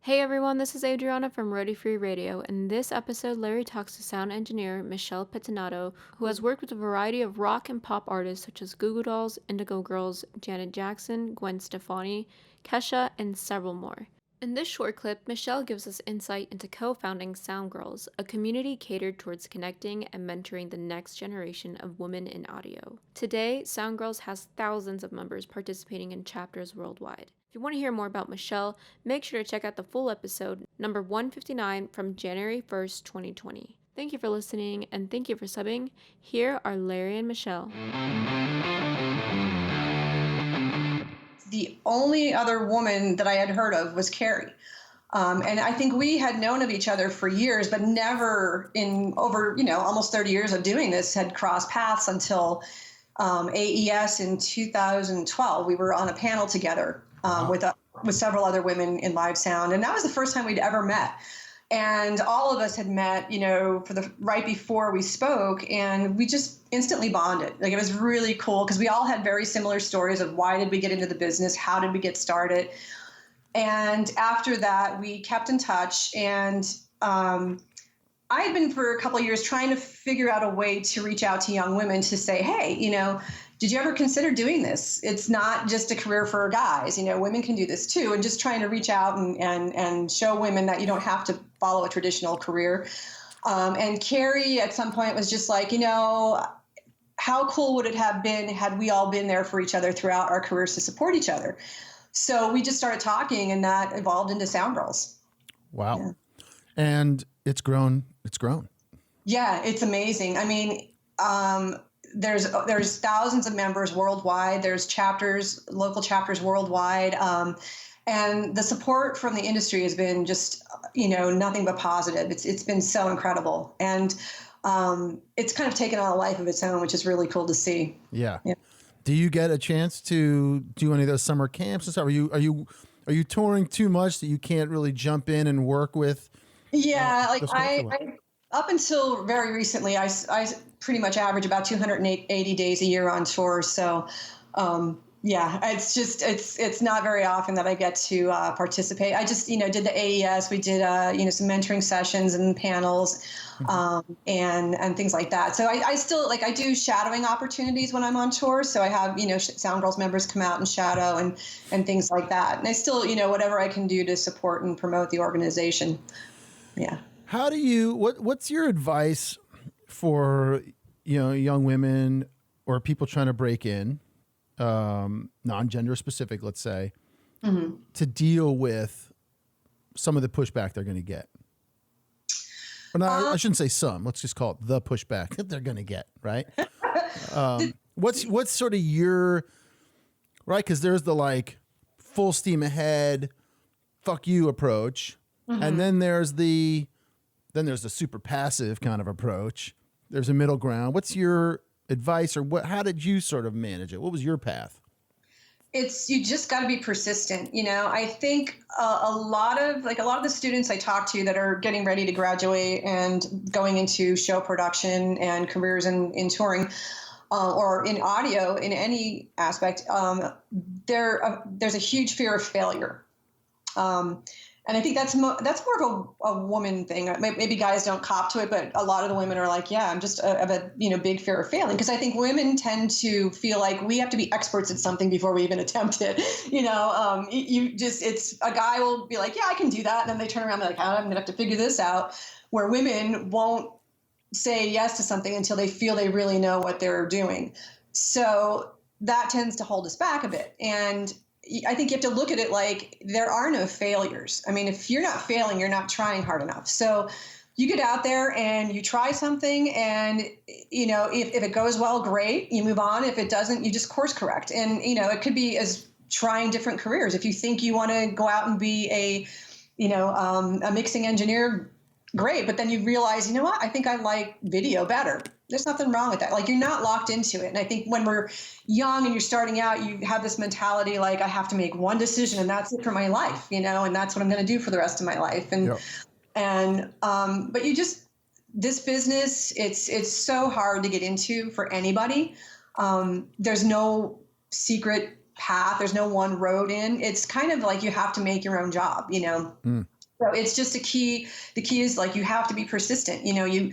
Hey everyone, this is Adriana from ROADIE Free Radio. In this episode, Larry talks to sound engineer Michelle Pettinato, who has worked with a variety of rock and pop artists such as Goo Goo Dolls, Indigo Girls, Janet Jackson, Gwen Stefani, Kesha, and several more. In this short clip, Michelle gives us insight into co-founding Sound Girls, a community catered towards connecting and mentoring the next generation of women in audio. Today, Sound Girls has thousands of members participating in chapters worldwide. If you want to hear more about Michelle, make sure to check out the full episode, number 159 from January 1st, 2020. Thank you for listening, and thank you for subbing. Here are Larry and Michelle. The only other woman that I had heard of was Carrie. And I think we had known of each other for years, but never in over, almost 30 years of doing this had crossed paths until AES in 2012. We were on a panel together with several other women in live sound. And that was the first time we'd ever met. And all of us had met, right before we spoke, and we just instantly bonded. Like, it was really cool because we all had very similar stories of why did we get into the business? How did we get started? And after that, we kept in touch. And I had been for a couple of years trying to figure out a way to reach out to young women to say, hey, did you ever consider doing this? It's not just a career for guys. Women can do this too. And just trying to reach out and show women that you don't have to follow a traditional career. And Carrie at some point was just like, how cool would it have been had we all been there for each other throughout our careers to support each other? So we just started talking, and that evolved into Sound Girls. Wow. Yeah. And it's grown. Yeah, it's amazing. I mean, there's thousands of members worldwide. There's chapters, local chapters worldwide. And the support from the industry has been just, nothing but positive. It's been so incredible. And it's kind of taken on a life of its own, which is really cool to see. Yeah. Do you get a chance to do any of those summer camps and stuff? Are you touring too much that you can't really jump in and work with? Yeah, I up until very recently, I pretty much average about 280 days a year on tour. So, it's just, it's not very often that I get to participate. I just, did the AES. We did, some mentoring sessions and panels and things like that. So I still, I do shadowing opportunities when I'm on tour. So I have, Sound Girls members come out and shadow and things like that. And I still, whatever I can do to support and promote the organization. Yeah. How do you, what's your advice for, young women or people trying to break in, non-gender specific, let's say, to deal with some of the pushback they're going to get? Or not, I shouldn't say some, let's just call it the pushback that they're going to get, right? What's sort of your, right? Because there's the full steam ahead, fuck you approach. And then there's the super passive kind of approach. There's a middle ground. What's your advice, or how did you sort of manage it? What was your path? You just got to be persistent. I think a lot of the students I talk to that are getting ready to graduate and going into show production and careers in touring, or in audio in any aspect, there's a huge fear of failure. And I think that's more of a woman thing. Maybe guys don't cop to it, but a lot of the women are like, yeah, I'm just have a big fear of failing. Because I think women tend to feel like we have to be experts at something before we even attempt it. It's a guy will be like, yeah, I can do that. And then they turn around and be like, I'm going to have to figure this out. Where women won't say yes to something until they feel they really know what they're doing. So that tends to hold us back a bit. And I think you have to look at it like there are no failures. I mean, if you're not failing, you're not trying hard enough. So you get out there and you try something, and, if it goes well, great, you move on. If it doesn't, you just course correct. And, it could be as trying different careers. If you think you want to go out and be a mixing engineer, great. But then you realize, I think I like video better. There's nothing wrong with that. You're not locked into it. And I think when we're young and you're starting out, you have this mentality I have to make one decision and that's it for my life, and that's what I'm going to do for the rest of my life. But this business, it's so hard to get into for anybody. There's no secret path. There's no one road in. It's kind of like you have to make your own job, you know? So it's just the key is like, you have to be persistent. You know,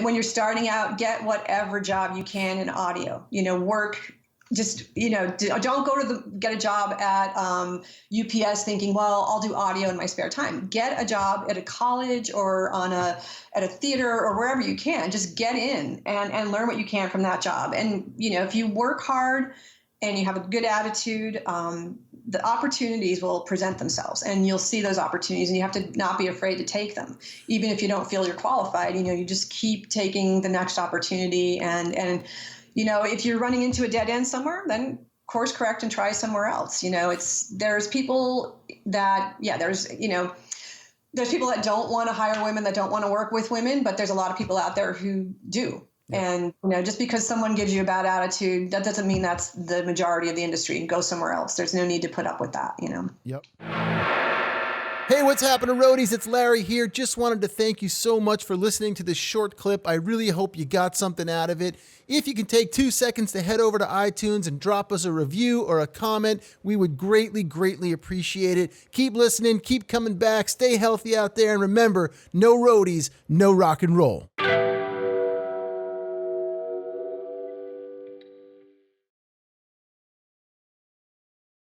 when you're starting out, get whatever job you can in audio, you know, work. Just, you know, don't go get a job at UPS thinking, well, I'll do audio in my spare time. Get a job at a college or at a theater or wherever you can. Just get in and learn what you can from that job. And, you know, if you work hard and you have a good attitude, the opportunities will present themselves, and you'll see those opportunities, and you have to not be afraid to take them. Even if you don't feel you're qualified, you know, you just keep taking the next opportunity. And you know, if you're running into a dead end somewhere, then course correct and try somewhere else. You know, there's people that, there's people that don't want to hire women, that don't want to work with women, but there's a lot of people out there who do. Yeah. And, you know, just because someone gives you a bad attitude, that doesn't mean that's the majority of the industry. Go somewhere else. There's no need to put up with that, you know? Yep. Hey, what's happening, roadies? It's Larry here. Just wanted to thank you so much for listening to this short clip. I really hope you got something out of it. If you can take 2 seconds to head over to iTunes and drop us a review or a comment, we would greatly, greatly appreciate it. Keep listening, keep coming back, stay healthy out there, and remember, no roadies, no rock and roll.